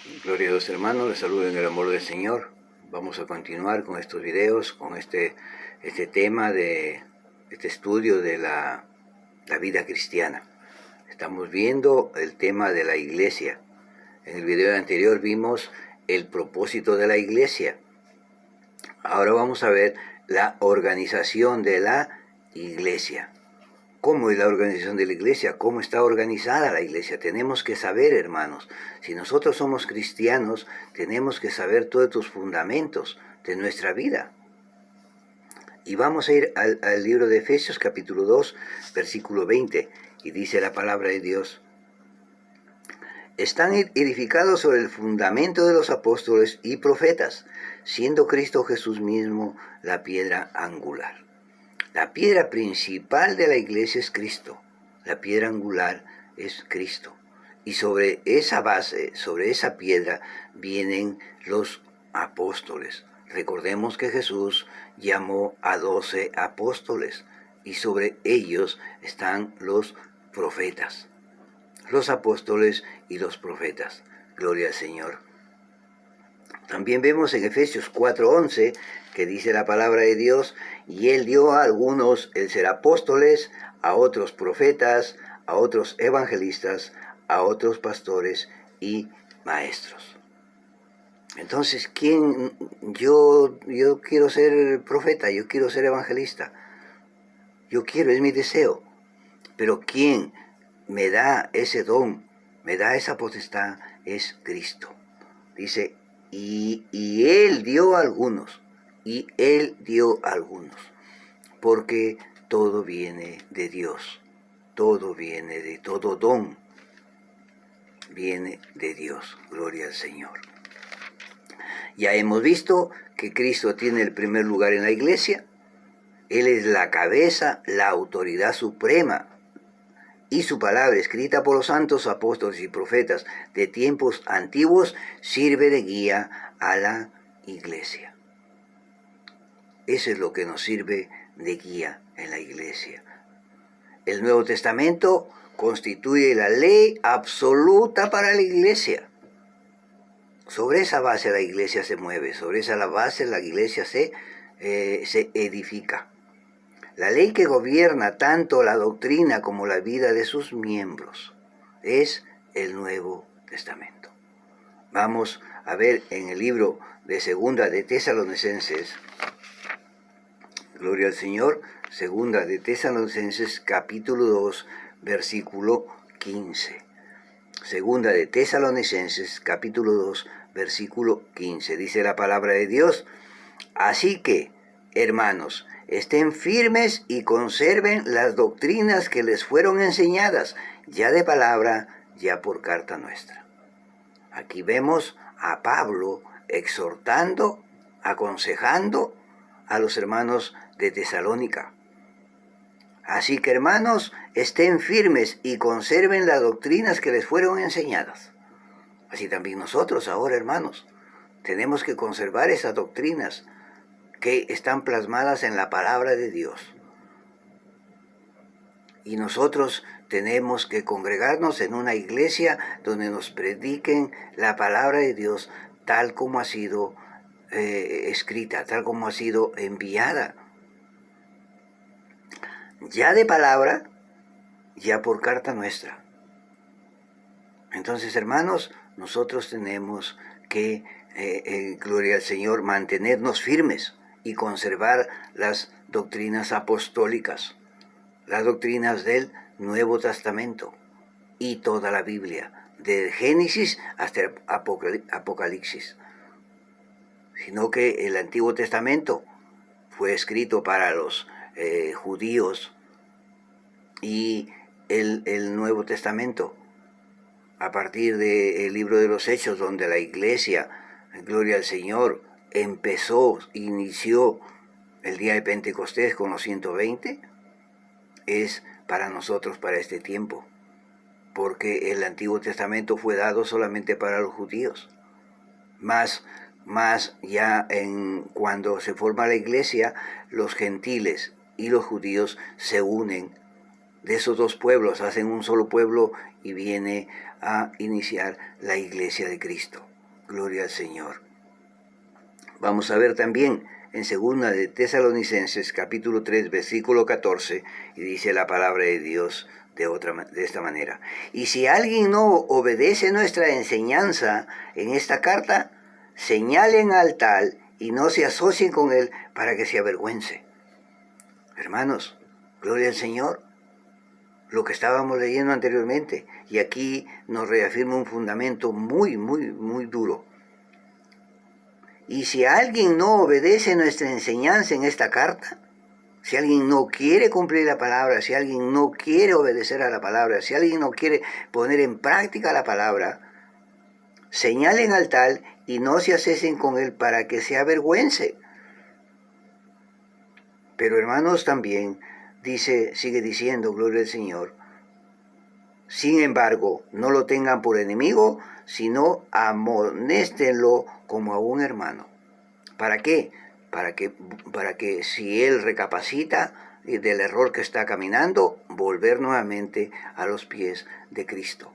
Gloria a Dios, hermanos, les saludo en el amor del Señor. Vamos a continuar con estos videos, con este tema de este estudio de la vida cristiana. Estamos viendo el tema de la iglesia. En el video anterior vimos el propósito de la iglesia. Ahora vamos a ver la organización de la iglesia. ¿Cómo es la organización de la iglesia? ¿Cómo está organizada la iglesia? Tenemos que saber, hermanos. Si nosotros somos cristianos, tenemos que saber todos estos fundamentos de nuestra vida. Y vamos a ir al libro de Efesios, capítulo 2, versículo 20. Y dice la palabra de Dios: están edificados sobre el fundamento de los apóstoles y profetas, siendo Cristo Jesús mismo la piedra angular. La piedra principal de la iglesia es Cristo. La piedra angular es Cristo. Y sobre esa base, sobre esa piedra, vienen los apóstoles. Recordemos que Jesús llamó a 12 apóstoles y sobre ellos están los profetas. Los apóstoles y los profetas. Gloria al Señor. También vemos en Efesios 4:11 que dice la palabra de Dios: y Él dio a algunos el ser apóstoles, a otros profetas, a otros evangelistas, a otros pastores y maestros. Entonces, yo quiero ser profeta, yo quiero ser evangelista, es mi deseo, pero ¿quién me da ese don, me da esa potestad? Es Cristo. Dice: y Él dio a algunos, porque todo viene de Dios, todo don viene de Dios. Gloria al Señor. Ya hemos visto que Cristo tiene el primer lugar en la iglesia. Él es la cabeza, la autoridad suprema, y su palabra, escrita por los santos apóstoles y profetas de tiempos antiguos, sirve de guía a la iglesia. Eso es lo que nos sirve de guía en la iglesia. El Nuevo Testamento constituye la ley absoluta para la iglesia. Sobre esa base la iglesia se mueve, sobre esa base la iglesia se edifica. La ley que gobierna tanto la doctrina como la vida de sus miembros es el Nuevo Testamento. Vamos a ver en el libro de Segunda de Tesalonicenses, gloria al Señor, Segunda de Tesalonicenses, capítulo 2, versículo 15. Segunda de Tesalonicenses, capítulo 2, versículo 15. Dice la palabra de Dios: así que, hermanos, estén firmes y conserven las doctrinas que les fueron enseñadas, ya de palabra, ya por carta nuestra. Aquí vemos a Pablo exhortando, aconsejando a los hermanos de Tesalónica. Así que, hermanos, estén firmes y conserven las doctrinas que les fueron enseñadas. Así también nosotros ahora, hermanos, tenemos que conservar esas doctrinas que están plasmadas en la palabra de Dios. Y nosotros tenemos que congregarnos en una iglesia donde nos prediquen la palabra de Dios tal como ha sido escrita, tal como ha sido enviada. Ya de palabra, ya por carta nuestra. Entonces, hermanos, nosotros tenemos que, gloria al Señor, mantenernos firmes y conservar las doctrinas apostólicas, las doctrinas del Nuevo Testamento y toda la Biblia, de Génesis hasta Apocalipsis. Sino que el Antiguo Testamento fue escrito para los judíos y el Nuevo Testamento, a partir del libro de los Hechos, donde la iglesia, gloria al Señor, inició el día de Pentecostés con los 120, es para nosotros, para este tiempo, porque el Antiguo Testamento fue dado solamente para los judíos. Más ya cuando se forma la iglesia, los gentiles y los judíos se unen. De esos dos pueblos hacen un solo pueblo y viene a iniciar la iglesia de Cristo. Gloria al Señor. Vamos a ver también en 2 de Tesalonicenses, capítulo 3, versículo 14, y dice la palabra de Dios de esta manera. Y si alguien no obedece nuestra enseñanza en esta carta, señalen al tal y no se asocien con él para que se avergüence. Hermanos, gloria al Señor. Lo que estábamos leyendo anteriormente, y aquí nos reafirma un fundamento muy, muy, muy duro. Y si alguien no obedece nuestra enseñanza en esta carta, si alguien no quiere cumplir la palabra, si alguien no quiere obedecer a la palabra, si alguien no quiere poner en práctica la palabra, señalen al tal y no se asocien con él para que se avergüence. Pero hermanos, también sigue diciendo, gloria al Señor, sin embargo, no lo tengan por enemigo, sino amonéstenlo como a un hermano. ¿Para qué? Para que si él recapacita del error que está caminando, volver nuevamente a los pies de Cristo.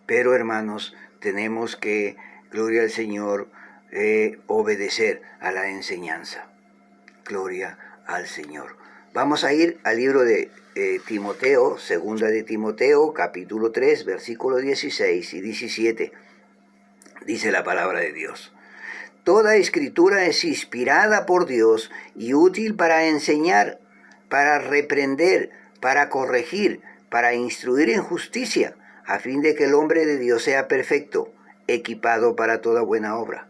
Pero hermanos, tenemos que, gloria al Señor, obedecer a la enseñanza. Gloria al Señor. Vamos a ir al libro de Timoteo, 2 de Timoteo, capítulo 3, versículos 16 y 17. Dice la palabra de Dios. Toda escritura es inspirada por Dios y útil para enseñar, para reprender, para corregir, para instruir en justicia, a fin de que el hombre de Dios sea perfecto, equipado para toda buena obra.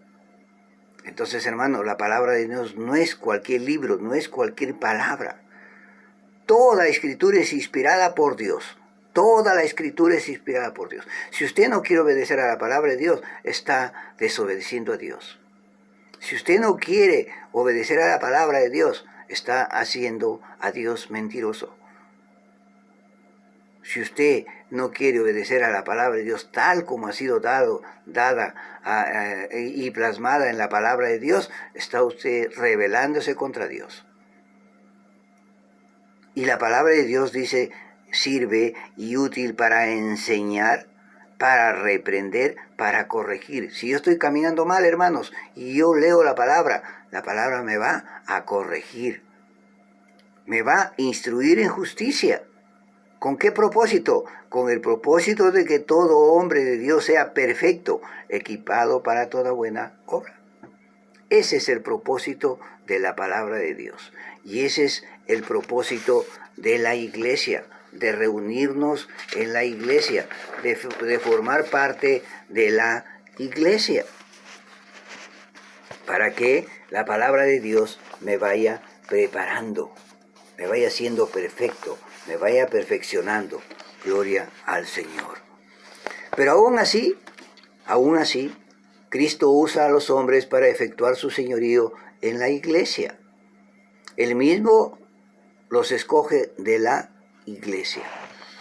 Entonces, hermano, la palabra de Dios no es cualquier libro, no es cualquier palabra. Toda escritura es inspirada por Dios. Toda la escritura es inspirada por Dios. Si usted no quiere obedecer a la palabra de Dios, está desobedeciendo a Dios. Si usted no quiere obedecer a la palabra de Dios, está haciendo a Dios mentiroso. Si usted no quiere obedecer a la palabra de Dios tal como ha sido dada y plasmada en la palabra de Dios, está usted rebelándose contra Dios. Y la palabra de Dios dice, sirve y útil para enseñar, para reprender, para corregir. Si yo estoy caminando mal, hermanos, y yo leo la palabra me va a corregir. Me va a instruir en justicia. ¿Con qué propósito? Con el propósito de que todo hombre de Dios sea perfecto, equipado para toda buena obra. Ese es el propósito de la palabra de Dios. Y ese es el propósito de la iglesia, de reunirnos en la iglesia, de formar parte de la iglesia, para que la palabra de Dios me vaya preparando, me vaya siendo perfecto, me vaya perfeccionando. Gloria al Señor. Pero aún así, Cristo usa a los hombres para efectuar su señorío en la iglesia. Él mismo los escoge de la iglesia.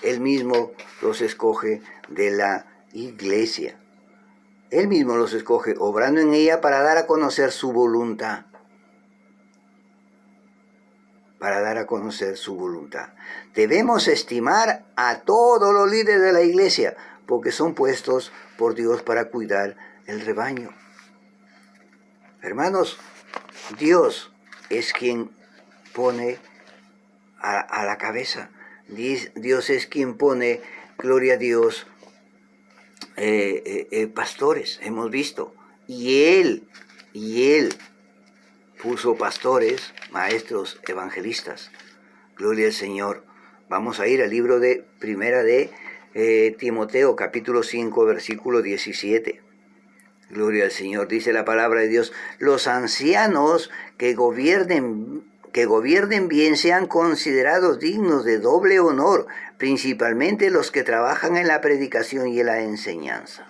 Él mismo los escoge de la iglesia. Él mismo los escoge, obrando en ella para dar a conocer su voluntad. Para dar a conocer su voluntad. Debemos estimar a todos los líderes de la iglesia, porque son puestos por Dios para cuidar el rebaño. Hermanos, Dios es quien pone a la cabeza. Dios es quien pone, gloria a Dios, pastores, hemos visto. Y Él puso pastores, maestros, evangelistas. Gloria al Señor. Vamos a ir al libro de Primera de Timoteo, capítulo 5, versículo 17. Gloria al Señor. Dice la palabra de Dios, los ancianos que gobiernen bien sean considerados dignos de doble honor, principalmente los que trabajan en la predicación y en la enseñanza.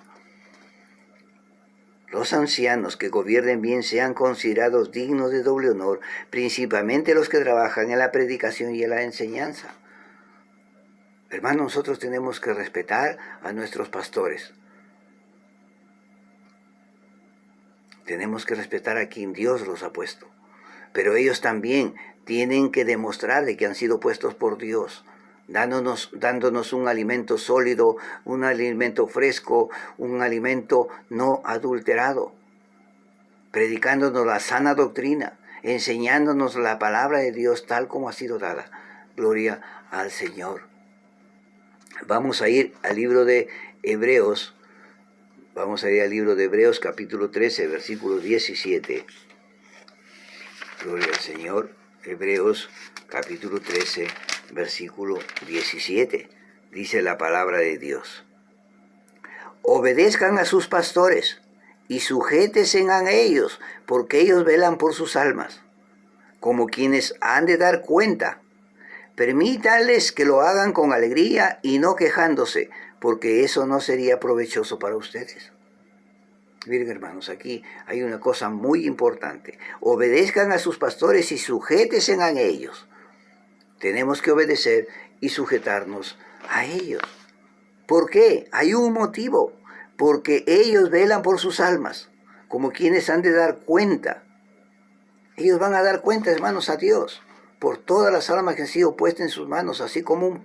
Los ancianos que gobiernen bien sean considerados dignos de doble honor, principalmente los que trabajan en la predicación y en la enseñanza. Hermanos, nosotros tenemos que respetar a nuestros pastores. Tenemos que respetar a quien Dios los ha puesto. Pero ellos también tienen que demostrar de que han sido puestos por Dios. dándonos un alimento sólido, un alimento fresco, un alimento no adulterado, predicándonos la sana doctrina, enseñándonos la palabra de Dios tal como ha sido dada. Gloria al Señor. Vamos a ir al libro de Hebreos. Vamos a ir al libro de Hebreos capítulo 13, versículo 17. Gloria al Señor. Hebreos capítulo 13, versículo 17. Dice la palabra de Dios. Obedezcan a sus pastores y sujétense a ellos, porque ellos velan por sus almas, como quienes han de dar cuenta. Permítanles que lo hagan con alegría y no quejándose, porque eso no sería provechoso para ustedes. Miren, hermanos, aquí hay una cosa muy importante. Obedezcan a sus pastores y sujétense a ellos. Tenemos que obedecer y sujetarnos a ellos. ¿Por qué? Hay un motivo. Porque ellos velan por sus almas, como quienes han de dar cuenta. Ellos van a dar cuenta, hermanos, a Dios, por todas las almas que han sido puestas en sus manos, así como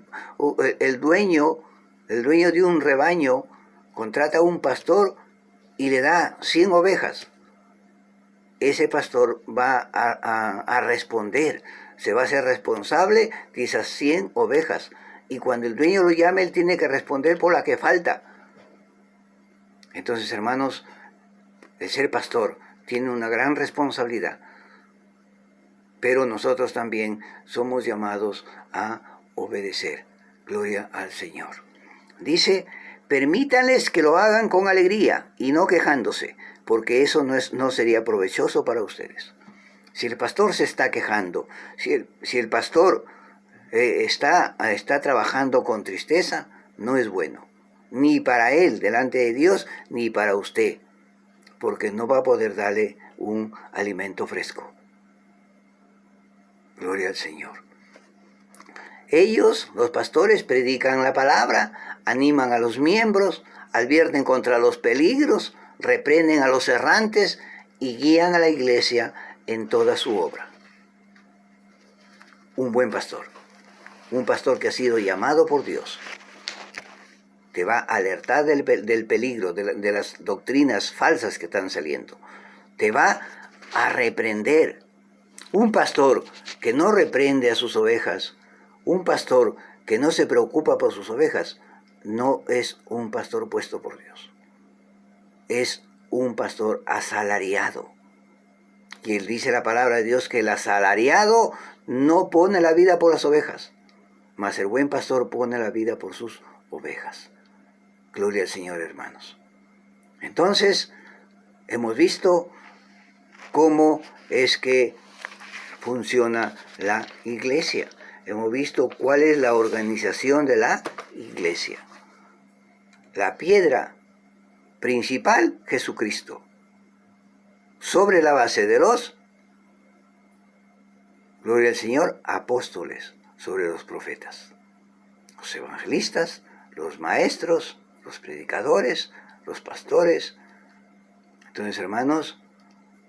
el dueño de un rebaño contrata a un pastor y le da 100 ovejas. Ese pastor va a responder, se va a hacer responsable de esas 100 ovejas. Y cuando el dueño lo llame, él tiene que responder por la que falta. Entonces, hermanos, el ser pastor tiene una gran responsabilidad. Pero nosotros también somos llamados a obedecer. Gloria al Señor. Dice, permítanles que lo hagan con alegría y no quejándose, porque eso no sería provechoso para ustedes. Si el pastor se está quejando, si el pastor está trabajando con tristeza, no es bueno. Ni para él delante de Dios, ni para usted, porque no va a poder darle un alimento fresco. Gloria al Señor. Ellos, los pastores, predican la palabra, animan a los miembros, advierten contra los peligros, reprenden a los errantes y guían a la iglesia en toda su obra. Un buen pastor, un pastor que ha sido llamado por Dios, te va a alertar del peligro, de las doctrinas falsas que están saliendo. Te va a reprender. Un pastor que no reprende a sus ovejas, un pastor que no se preocupa por sus ovejas, no es un pastor puesto por Dios. Es un pastor asalariado. Y él dice la palabra de Dios que el asalariado no pone la vida por las ovejas, mas el buen pastor pone la vida por sus ovejas. Gloria al Señor, hermanos. Entonces, hemos visto cómo es que funciona la iglesia. Hemos visto cuál es la organización de la iglesia. La piedra principal, Jesucristo. Sobre la base de gloria al Señor, apóstoles, sobre los profetas, los evangelistas, los maestros, los predicadores, los pastores. Entonces, hermanos,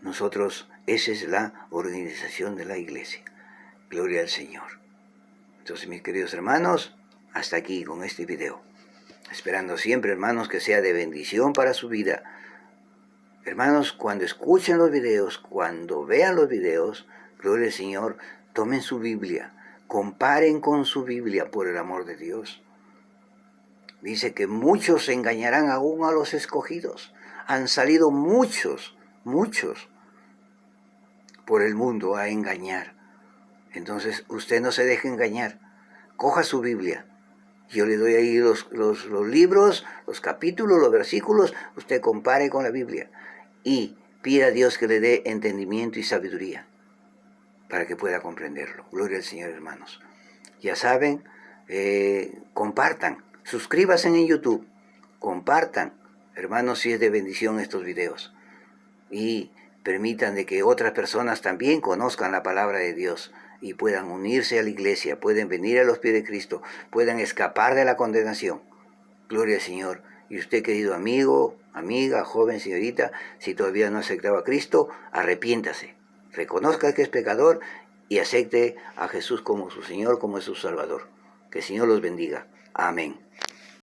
nosotros, esa es la organización de la iglesia. Gloria al Señor. Entonces, mis queridos hermanos, hasta aquí con este video. Esperando siempre, hermanos, que sea de bendición para su vida. Hermanos, cuando escuchen los videos, cuando vean los videos, gloria al Señor, tomen su Biblia, comparen con su Biblia, por el amor de Dios. Dice que muchos engañarán aún a los escogidos. Han salido muchos por el mundo a engañar. Entonces, usted no se deje engañar. Coja su Biblia. Yo le doy ahí los libros, los capítulos, los versículos. Usted compare con la Biblia. Y pida a Dios que le dé entendimiento y sabiduría para que pueda comprenderlo. Gloria al Señor, hermanos. Ya saben, compartan. Suscríbanse en YouTube. Compartan, hermanos, si es de bendición estos videos. Y permitan de que otras personas también conozcan la palabra de Dios y puedan unirse a la iglesia, pueden venir a los pies de Cristo, puedan escapar de la condenación. Gloria al Señor. Y usted, querido amigo, amiga, joven, señorita, si todavía no ha aceptado a Cristo, arrepiéntase. Reconozca que es pecador y acepte a Jesús como su Señor, como su Salvador. Que el Señor los bendiga. Amén.